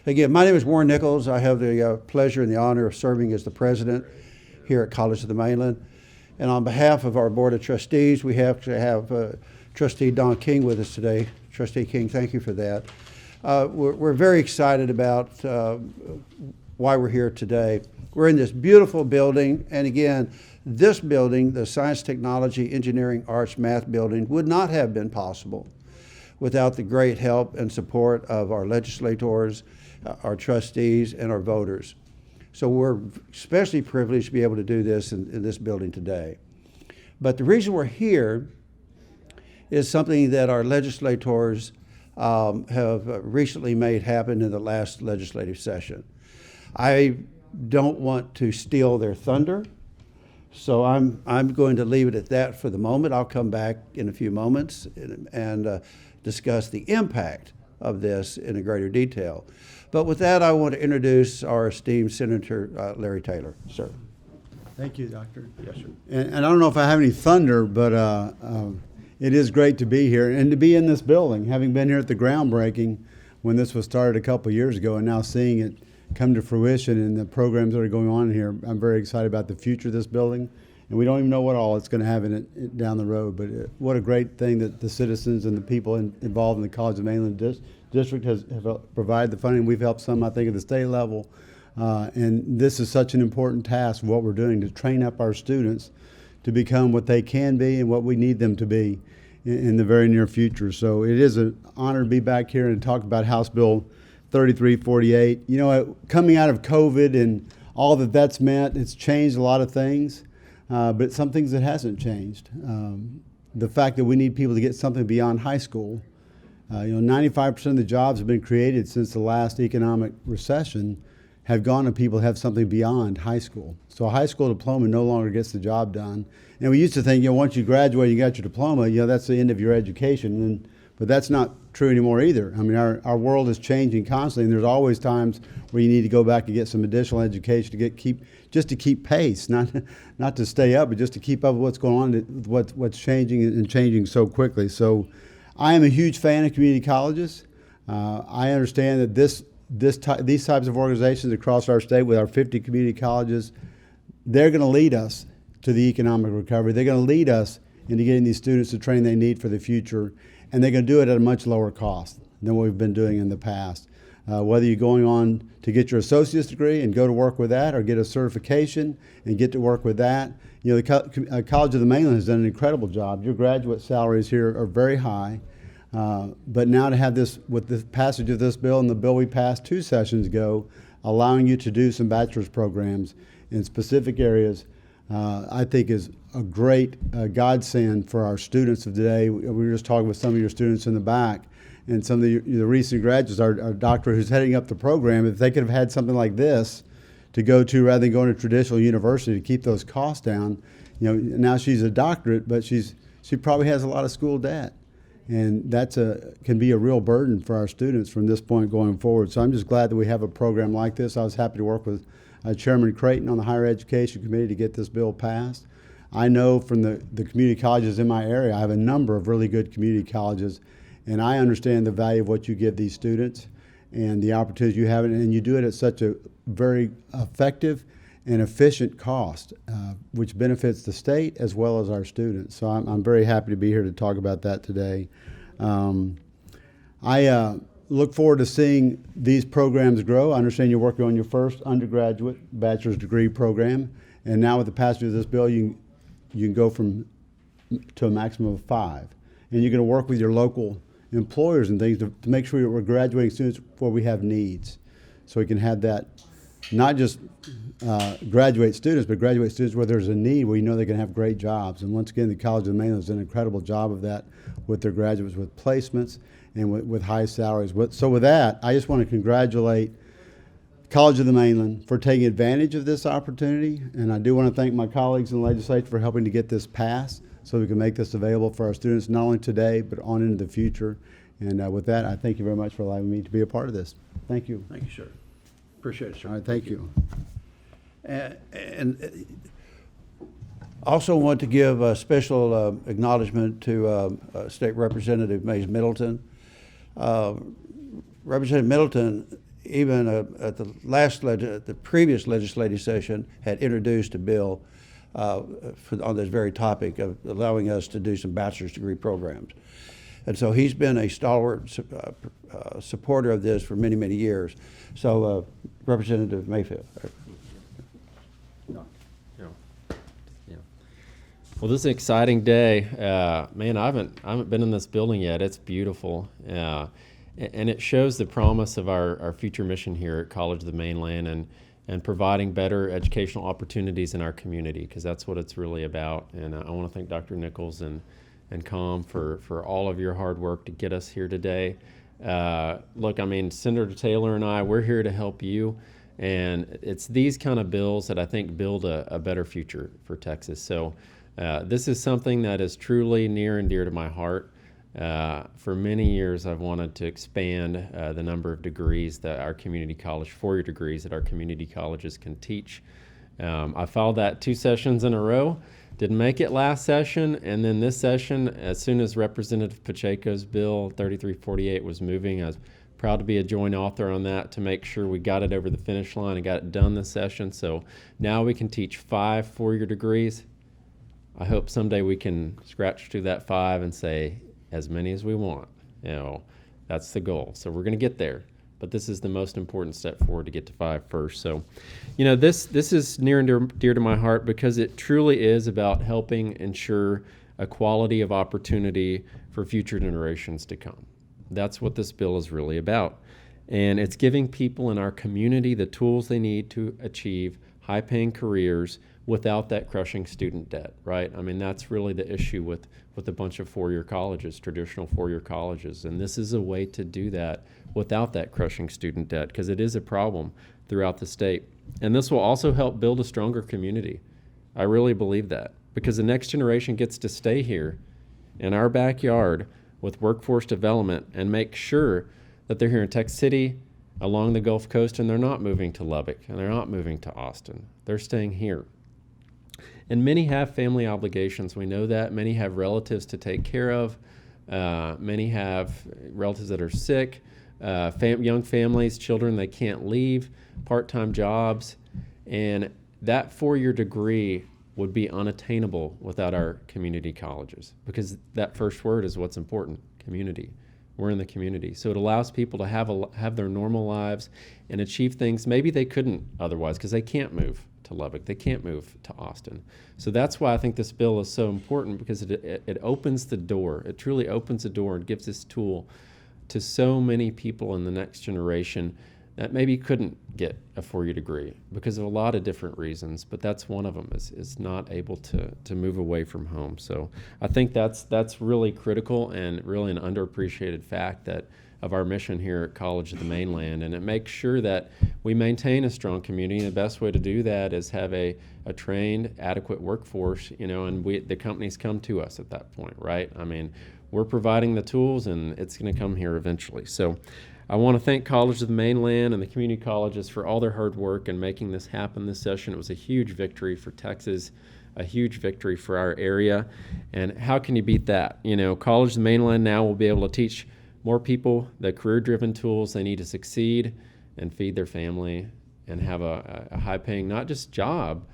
Again, my name is Warren Nichols. I have the pleasure and the honor of serving as the president here at College of the Mainland. And on behalf of our Board of Trustees, we have to have Trustee Don King with us today. Trustee King, thank you for that. We're very excited about why we're here today. We're in this beautiful building, and again, this building, the Science, Technology, Engineering, Arts, Math building, would not have been possible without the great help and support of our legislators, our trustees, and our voters. So we're especially privileged to be able to do this in this building today. But the reason we're here is something that our legislators have recently made happen in the last legislative session. I don't want to steal their thunder, so I'm going to leave it at that for the moment. I'll come back in a few moments and discuss the impact of this in a greater detail. But with that, I want to introduce our esteemed Senator Larry Taylor. Sir. Thank you, Doctor. Yes, sir. And I don't know if I have any thunder, but it is great to be here and to be in this building, having been here at the groundbreaking when this was started a couple of years ago, and now seeing it come to fruition and the programs that are going on here. I'm very excited about the future of this building, and we don't even know what all it's going to have in it down the road. But what a great thing that the citizens and the people involved in the College of Mainland District have provided the funding. We've helped some, I think, at the state level. And this is such an important task of what we're doing to train up our students to become what they can be and what we need them to be in the very near future. So it is an honor to be back here and talk about House Bill 3348. You know, coming out of COVID and all that that's meant, it's changed a lot of things, but some things that hasn't changed. The fact that we need people to get something beyond high school. 95% of the jobs have been created since the last economic recession have gone to people who have something beyond high school. So a high school diploma no longer gets the job done. And we used to think, once you graduate, you got your diploma, that's the end of your education. But that's not true anymore either. I mean, our world is changing constantly, and there's always times where you need to go back and get some additional education to keep pace, not to stay up, but just to keep up with what's going on, what's changing and changing so quickly. So I am a huge fan of community colleges. I understand that these types of organizations across our state with our 50 community colleges, they're going to lead us to the economic recovery. They're going to lead us into getting these students the training they need for the future, and they're going to do it at a much lower cost than what we've been doing in the past. Whether you're going on to get your associate's degree and go to work with that, or get a certification and get to work with that, the College of the Mainland has done an incredible job. Your graduate salaries here are very high. But now to have this, with the passage of this bill and the bill we passed 2 sessions ago, allowing you to do some bachelor's programs in specific areas, I think is a great godsend for our students of today. We were just talking with some of your students in the back, and some of the recent graduates, our doctor who's heading up the program, if they could have had something like this to go to rather than going to traditional university to keep those costs down. Now she's a doctorate, but she probably has a lot of school debt. And that can be a real burden for our students from this point going forward. So I'm just glad that we have a program like this. I was happy to work with Chairman Creighton on the Higher Education Committee to get this bill passed. I know from the community colleges in my area, I have a number of really good community colleges, and I understand the value of what you give these students and the opportunities you have, and you do it at such a very effective and efficient cost, which benefits the state as well as our students. So I'm very happy to be here to talk about that today. I look forward to seeing these programs grow. I understand you're working on your first undergraduate bachelor's degree program, and now with the passage of this bill, you can go to a maximum of 5. And you're going to work with your local employers and things to make sure we're graduating students where we have needs, so we can have that. Not just graduate students, but graduate students where there's a need, where they can have great jobs. And once again, the College of the Mainland does an incredible job of that with their graduates, with placements and with high salaries. So with that, I just want to congratulate College of the Mainland for taking advantage of this opportunity. And I do want to thank my colleagues in the legislature for helping to get this passed so we can make this available for our students, not only today, but on into the future. And with that, I thank you very much for allowing me to be a part of this. Thank you. Thank you, sir. Appreciate it, sir. All right, thank you. And also want to give a special acknowledgement to State Representative Mays Middleton. Representative Middleton even at the previous legislative session, had introduced a bill on this very topic of allowing us to do some bachelor's degree programs. And so he's been a stalwart supporter of this for many, many years. So Representative Mayfield. Well, this is an exciting day. Man, I haven't been in this building yet. It's beautiful. And it shows the promise of our future mission here at College of the Mainland and providing better educational opportunities in our community, because that's what it's really about. And I want to thank Dr. Nichols and Com for all of your hard work to get us here today. Look, I mean, Senator Taylor and I, we're here to help you. And it's these kind of bills that I think build a better future for Texas. So this is something that is truly near and dear to my heart. For many years, I've wanted to expand the number of degrees that our community college, 4-year degrees that our community colleges can teach. I filed that 2 sessions in a row, didn't make it last session, and then this session, as soon as Representative Pacheco's bill 3348 was moving, I was proud to be a joint author on that to make sure we got it over the finish line and got it done this session. So now we can teach 5 4-year degrees. I hope someday we can scratch through that 5 and say as many as we want. You know, that's the goal. So we're going to get there. But this is the most important step forward to get to 5 first. So, you know, this is near and dear to my heart because it truly is about helping ensure a quality of opportunity for future generations to come. That's what this bill is really about. And it's giving people in our community the tools they need to achieve high-paying careers without that crushing student debt, right? I mean, that's really the issue with a bunch of 4-year colleges, traditional 4-year colleges. And this is a way to do that without that crushing student debt, because it is a problem throughout the state. And this will also help build a stronger community. I really believe that, because the next generation gets to stay here in our backyard with workforce development and make sure that they're here in Texas City, along the Gulf Coast, and they're not moving to Lubbock, and they're not moving to Austin. They're staying here. And many have family obligations. We know that. Many have relatives to take care of. Many have relatives that are sick, young families, children they can't leave, part-time jobs. And that 4-year degree would be unattainable without our community colleges, because that first word is what's important, community. We're in the community. So it allows people to have their normal lives and achieve things maybe they couldn't otherwise, because they can't move to Lubbock. They can't move to Austin. So that's why I think this bill is so important, because it opens the door. It truly opens the door and gives this tool to so many people in the next generation that maybe couldn't get a 4-year degree because of a lot of different reasons, but that's one of them, is not able to move away from home. So I think that's really critical and really an underappreciated fact of our mission here at College of the Mainland. And it makes sure that we maintain a strong community. And the best way to do that is have a trained, adequate workforce, you know, and the companies come to us at that point, right? I mean, we're providing the tools, and it's going to come here eventually. So I want to thank College of the Mainland and the community colleges for all their hard work in making this happen this session. It was a huge victory for Texas, a huge victory for our area. And how can you beat that? You know, College of the Mainland now will be able to teach more people the career-driven tools they need to succeed and feed their family and have a high-paying, not just job,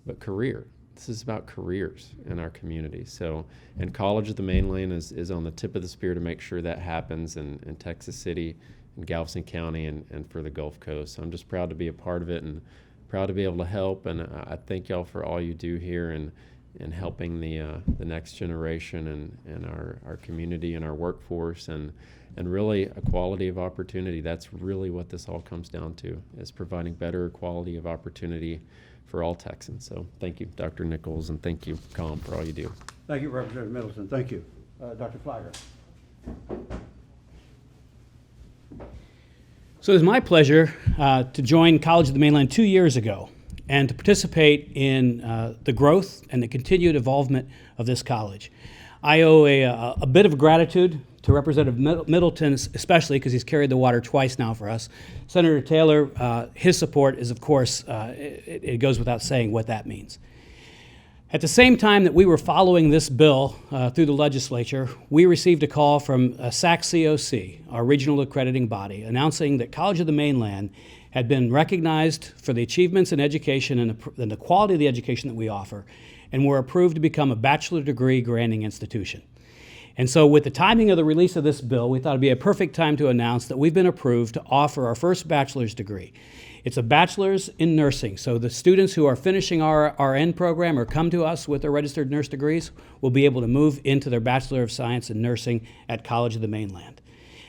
but career. This is about careers in our community. So, and College of the Mainland is on the tip of the spear to make sure that happens in Texas City, in Galveston County, and for the Gulf Coast. So I'm just proud to be a part of it and proud to be able to help. And I thank y'all for all you do here and helping the next generation and our community and our workforce and really a quality of opportunity. That's really what this all comes down to, is providing better quality of opportunity for all Texans. So thank you, Dr. Nichols, and thank you, Com, for all you do. Thank you, Representative Middleton. Thank you. Dr. Fliger. So it was my pleasure to join College of the Mainland 2 years ago and to participate in the growth and the continued involvement of this college. I owe a bit of gratitude to Representative Middleton, especially because he's carried the water twice now for us. Senator Taylor, his support is, of course, it goes without saying what that means. At the same time that we were following this bill through the legislature, we received a call from SAC-COC, our regional accrediting body, announcing that College of the Mainland had been recognized for the achievements in education and the quality of the education that we offer, and were approved to become a bachelor degree granting institution. And so with the timing of the release of this bill, we thought it'd be a perfect time to announce that we've been approved to offer our first bachelor's degree. It's a bachelor's in nursing, so the students who are finishing our RN program or come to us with their registered nurse degrees will be able to move into their Bachelor of Science in Nursing at College of the Mainland.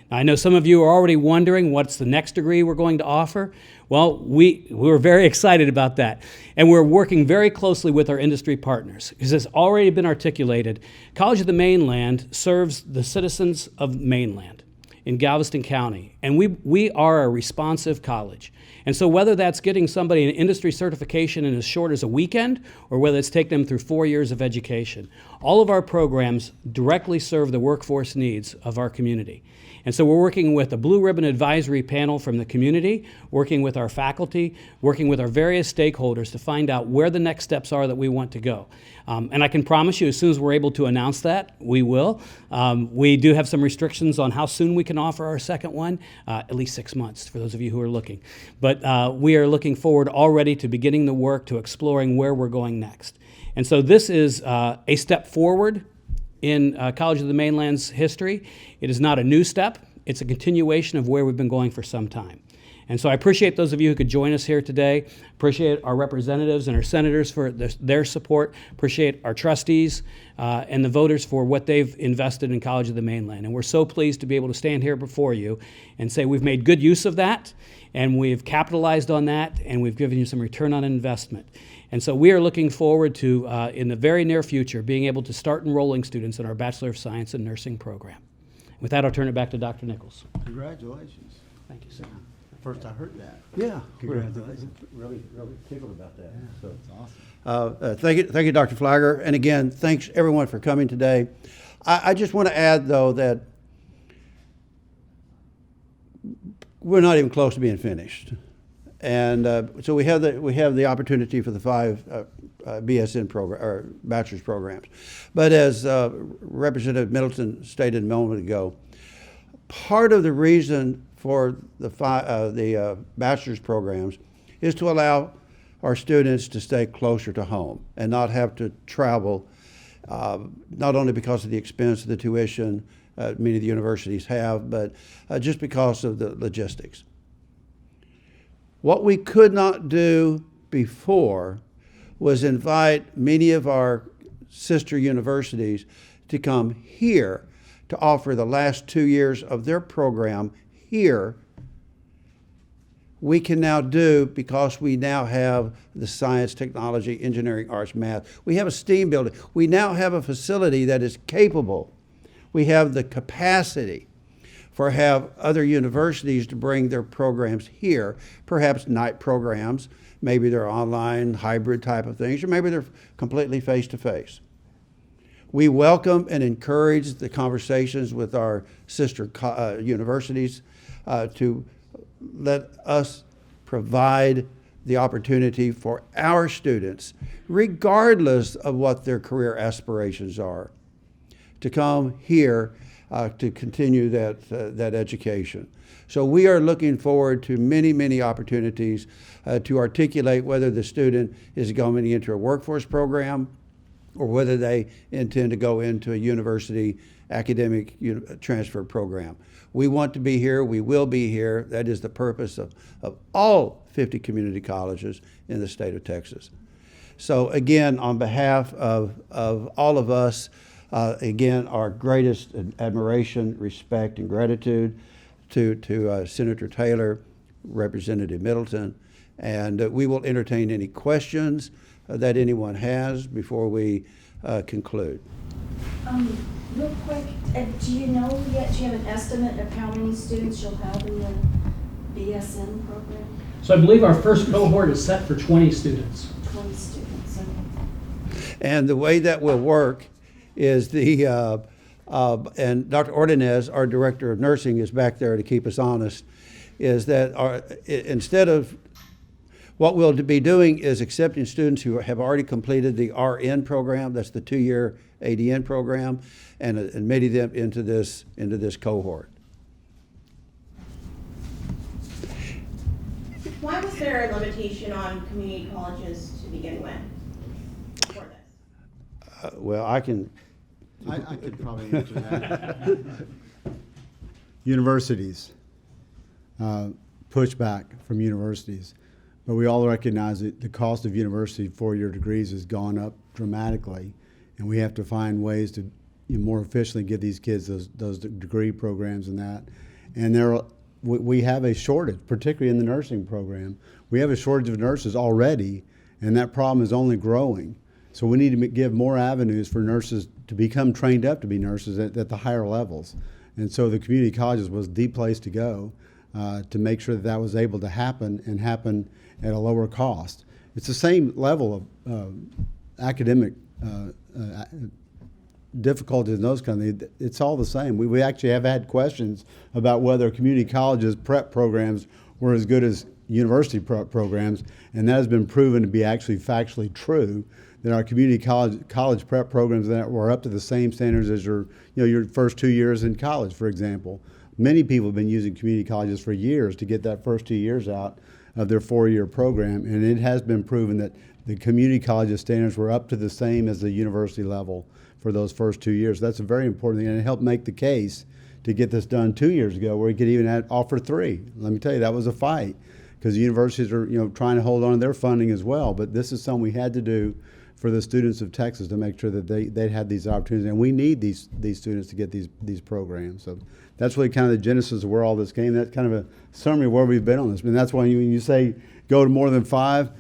Now, I know some of you are already wondering what's the next degree we're going to offer. Well, we're very excited about that, and we're working very closely with our industry partners. Because it's already been articulated, College of the Mainland serves the citizens of Mainland in Galveston County, and we are a responsive college. And so whether that's getting somebody an industry certification in as short as a weekend, or whether it's taking them through 4 years of education, all of our programs directly serve the workforce needs of our community. And so we're working with a Blue Ribbon Advisory Panel from the community, working with our faculty, working with our various stakeholders to find out where the next steps are that we want to go. And I can promise you, as soon as we're able to announce that, we will. We do have some restrictions on how soon we can offer our second one, at least 6 months for those of you who are looking. But we are looking forward already to beginning the work to exploring where we're going next. And so this is a step forward in College of the Mainland's history. It is not a new step. It's a continuation of where we've been going for some time. And so I appreciate those of you who could join us here today. Appreciate our representatives and our senators for their support. Appreciate our trustees and the voters for what they've invested in College of the Mainland. And we're so pleased to be able to stand here before you and say we've made good use of that, and we've capitalized on that, and we've given you some return on investment. And so we are looking forward to, in the very near future, being able to start enrolling students in our Bachelor of Science in Nursing program. With that, I'll turn it back to Dr. Nichols. Congratulations. Thank you, sir. First I heard that. Yeah. Congratulations. Really tickled about that. So, That's awesome. thank you, Dr. Fliger. And again, thanks everyone for coming today. I just want to add, though, that we're not even close to being finished. And so we have the opportunity for the 5 BSN program or bachelor's programs. But as Representative Middleton stated a moment ago, part of the reason for the bachelor's programs is to allow our students to stay closer to home and not have to travel, not only because of the expense of the tuition many of the universities have, but just because of the logistics. What we could not do before was invite many of our sister universities to come here to offer the last 2 years of their program here. We can now do because we now have the science, technology, engineering, arts, math. We have a STEAM building. We now have a facility that is capable. We have the capacity for have other universities to bring their programs here, perhaps night programs, maybe they're online, hybrid type of things, or maybe they're completely face-to-face. We welcome and encourage the conversations with our sister universities to let us provide the opportunity for our students, regardless of what their career aspirations are, to come here to continue that education. So we are looking forward to many, many opportunities to articulate whether the student is going into a workforce program or whether they intend to go into a university academic transfer program. We want to be here. We will be here. That is the purpose of all 50 community colleges in the state of Texas. So again, on behalf of all of us, again, our greatest admiration, respect, and gratitude to Senator Taylor, Representative Middleton, and we will entertain any questions that anyone has before we conclude. Real quick, do you know yet, do you have an estimate of how many students you'll have in the BSN program? So I believe our first cohort is set for 20 students. 20 students, okay. And the way that will work is and Dr. Ordinez, our director of nursing, is back there to keep us honest, is that instead of, What we'll be doing is accepting students who have already completed the RN program, that's the 2-year ADN program, and admitting them into this cohort. Why was there a limitation on community colleges to begin with for this? Well, I can. I could probably answer that. Universities, pushback from universities. But we all recognize that the cost of university 4-year degrees has gone up dramatically, and we have to find ways to more efficiently get these kids those degree programs and that. And we have a shortage, particularly in the nursing program. We have a shortage of nurses already, and that problem is only growing. So we need to give more avenues for nurses to become trained up to be nurses at the higher levels. And so the community colleges was the place to go to make sure that was able to happen and happen at a lower cost. It's the same level of academic difficulties in those kind of things. It's all the same. We actually have had questions about whether community colleges prep programs were as good as university prep programs, and that has been proven to be actually factually true, that our community college prep programs that were up to the same standards as your first 2 years in college, for example. Many people have been using community colleges for years to get that first 2 years out of their 4-year program, and it has been proven that the community college standards were up to the same as the university level for those first 2 years. That's a very important thing, and it helped make the case to get this done 2 years ago, where we could even offer 3. Let me tell you, that was a fight, because universities are trying to hold on to their funding as well. But this is something we had to do for the students of Texas to make sure that they had these opportunities, and we need these students to get these programs. So that's really kind of the genesis of where all this came. That's kind of a summary of where we've been on this. And that's why when you say go to more than 5,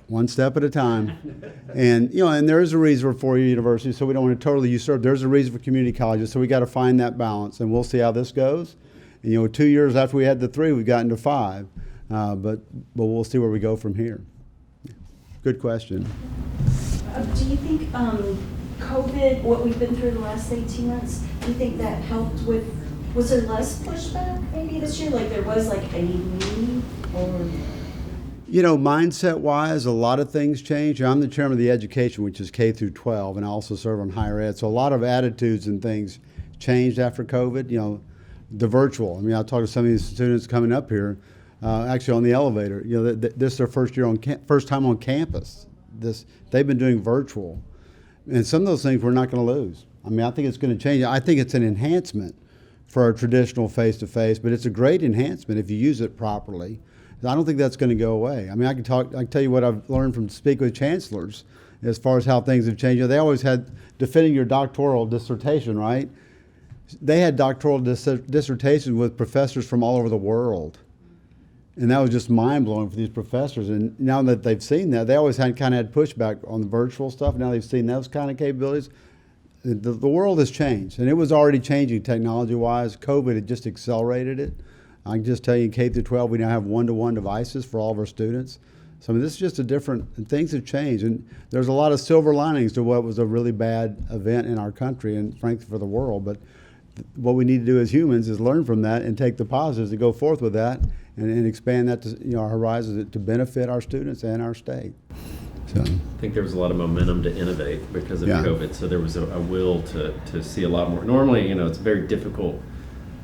one step at a time. And and there is a reason for 4-year universities, so we don't want to totally usurp. There's a reason for community colleges, so we got to find that balance, and we'll see how this goes. And 2 years after we had the 3, we've gotten to 5, but we'll see where we go from here. Good question. Do you think COVID, what we've been through the last 18 months, do you think that helped with, was there less pushback maybe this year? Like there was like any need or? Mindset-wise, a lot of things change. I'm the chairman of the education, which is K12, and I also serve on higher ed. So a lot of attitudes and things changed after COVID. The virtual. I talked to some of these students coming up here, actually on the elevator. This is their first time on campus. They've been doing virtual, and some of those things we're not going to lose. I think it's going to change. I think it's an enhancement for our traditional face-to-face, but it's a great enhancement if you use it properly. I don't think that's going to go away. I can tell you what I've learned from speaking with chancellors as far as how things have changed. They always had defending your doctoral dissertation, right? They had doctoral dissertations with professors from all over the world. And that was just mind-blowing for these professors. And now that they've seen that, they always kind of had pushback on the virtual stuff. Now they've seen those kind of capabilities. The world has changed, and it was already changing technology-wise. COVID had just accelerated it. I can just tell you in K-12, we now have one-to-one devices for all of our students. So this is just things have changed. And there's a lot of silver linings to what was a really bad event in our country and frankly for the world. But what we need to do as humans is learn from that and take the positives and go forth with that and expand that to our horizons to benefit our students and our state. So I think there was a lot of momentum to innovate because of COVID. So there was a will to see a lot more. Normally, it's very difficult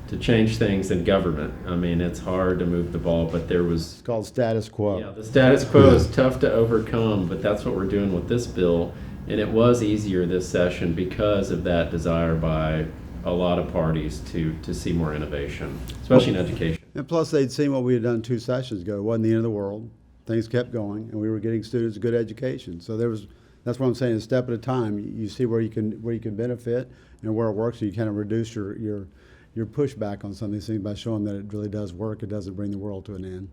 to change things in government. It's hard to move the ball, but there was... It's called status quo. Yeah, the status quo is tough to overcome, but that's what we're doing with this bill. And it was easier this session because of that desire by a lot of parties to see more innovation, especially in education. And plus, they'd seen what we had done 2 sessions ago. It wasn't the end of the world. Things kept going, and we were getting students a good education. So that's what I'm saying, a step at a time. You see where you can benefit and where it works, so you kind of reduce your pushback on some of these things by showing that it really does work. It doesn't bring the world to an end.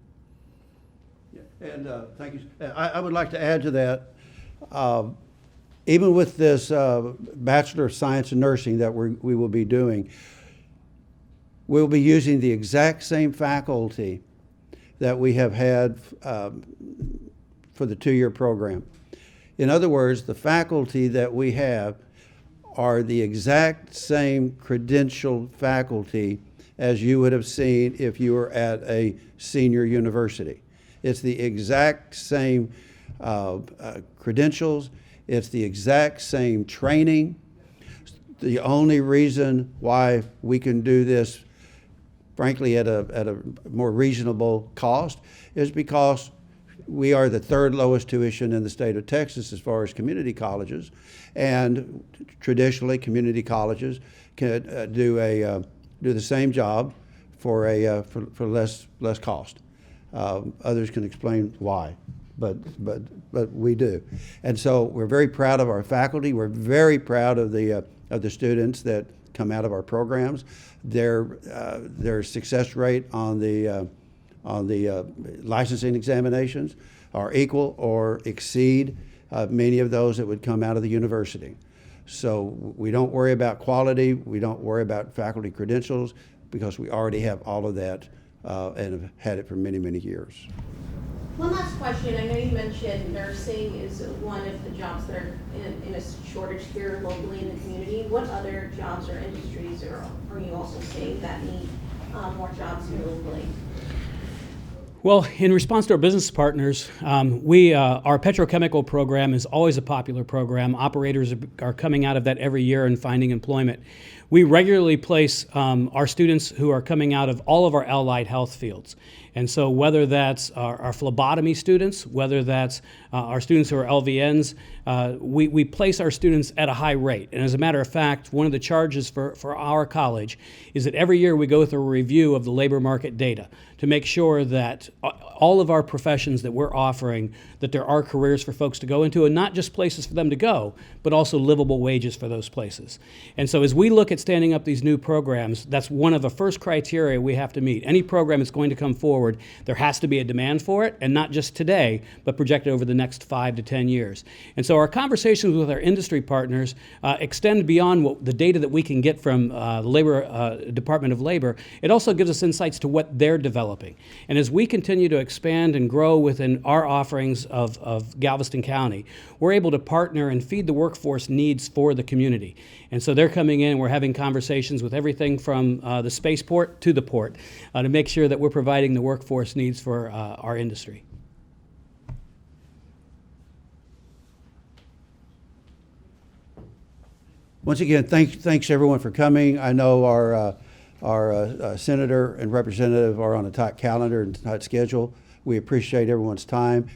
Yeah. And thank you. I would like to add to that, even with this Bachelor of Science in Nursing that we will be doing, we'll be using the exact same faculty that we have had for the 2-year program. In other words, the faculty that we have are the exact same credentialed faculty as you would have seen if you were at a senior university. It's the exact same credentials. It's the exact same training. The only reason why we can do this, frankly, at a more reasonable cost is because we are the third lowest tuition in the state of Texas as far as community colleges, and traditionally community colleges can do the same job for less cost. Others can explain why, but we do, and so we're very proud of our faculty. We're very proud of the students that come out of our programs. Their success rate on the licensing examinations are equal or exceed many of those that would come out of the university. So we don't worry about quality, we don't worry about faculty credentials, because we already have all of that and have had it for many, many years. One last question. I know you mentioned nursing is one of the jobs that are in a shortage here locally in the community. What other jobs or industries are you also seeing that need more jobs here locally? Well, in response to our business partners, our petrochemical program is always a popular program. Operators are coming out of that every year and finding employment. We regularly place our students who are coming out of all of our allied health fields. And so whether that's our phlebotomy students, whether that's our students who are LVNs, we place our students at a high rate. And as a matter of fact, one of the charges for our college is that every year we go through a review of the labor market data to make sure that all of our professions that we're offering, that there are careers for folks to go into, and not just places for them to go, but also livable wages for those places. And so as we look at standing up these new programs, that's one of the first criteria we have to meet. Any program that's going to come forward, there has to be a demand for it, and not just today, but projected over the next 5 to 10 years. And so our conversations with our industry partners extend beyond the data that we can get from the Department of Labor. It also gives us insights to what they're developing. And as we continue to expand and grow within our offerings of Galveston County, we're able to partner and feed the workforce needs for the community. And so they're coming in, and we're having conversations with everything from the spaceport to the port to make sure that we're providing the workforce needs for our industry. Once again, thanks everyone for coming. I know our senator and representative are on a tight calendar and tight schedule. We appreciate everyone's time.